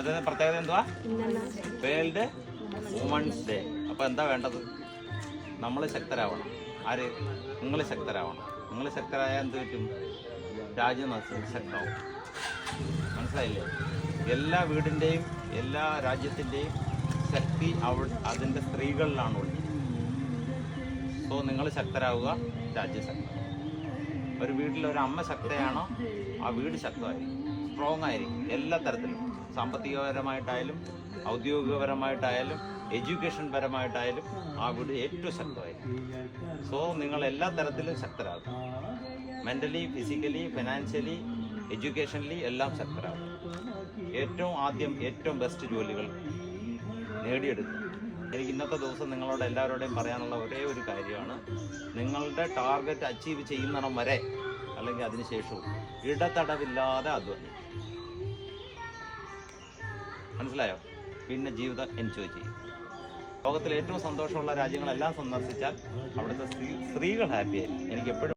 അതിന് പ്രത്യേകത എന്തുവാ? World women's day. അപ്പോൾ എന്താ വേണ്ടത്? നമ്മൾ ശക്തരാവണം. ആര്? നിങ്ങൾ ശക്തരാവണം. നിങ്ങൾ ശക്തരായാൽ എന്ത് പറ്റും? രാജ്യം ശക്തമാവും. മനസ്സിലായില്ലേ? എല്ലാ വീടിൻ്റെയും എല്ലാ രാജ്യത്തിൻ്റെയും ശക്തി അതിൻ്റെ സ്ത്രീകളിലാണുള്ളത്. സോ നിങ്ങൾ ശക്തരാവുക, രാജ്യം ശക്തമാവും. ഒരു വീട്ടിൽ ഒരു അമ്മ ശക്തയാണോ ആ വീട് ശക്തമായിരിക്കും, സ്ട്രോങ് ആയിരിക്കും. എല്ലാ തരത്തിലും, സാമ്പത്തികപരമായിട്ടായാലും ഔദ്യോഗികപരമായിട്ടായാലും എഡ്യൂക്കേഷൻ പരമായിട്ടായാലും ആ വീട് ഏറ്റവും ശക്തമായിരിക്കും. സോ നിങ്ങൾ എല്ലാ തരത്തിലും ശക്തരാകും. മെൻ്റലി, ഫിസിക്കലി, ഫിനാൻഷ്യലി, എഡ്യൂക്കേഷനലി എല്ലാം ശക്തരാകും. ഏറ്റവും ആദ്യം ഏറ്റവും ബെസ്റ്റ് ജോലികൾ നേടിയെടുക്കും. എനിക്ക് ഇന്നത്തെ ദിവസം നിങ്ങളോട് എല്ലാവരോടെയും പറയാനുള്ള ഒരേ ഒരു കാര്യമാണ്, നിങ്ങളുടെ ടാർഗറ്റ് അച്ചീവ് ചെയ്യുന്നിടം വരെ അല്ലെങ്കിൽ അതിനുശേഷവും ഇടതടവില്ലാതെ അധ്വാനിക്കും. മനസ്സിലായോ? പിന്നെ ജീവിതം എൻജോയ് ചെയ്യും. ലോകത്തിലെ ഏറ്റവും സന്തോഷമുള്ള രാജ്യങ്ങളെല്ലാം സന്ദർശിച്ചാൽ അവിടുത്തെ സ്ത്രീകൾ ഹാപ്പി ആയിരിക്കും. എനിക്ക് എപ്പോഴും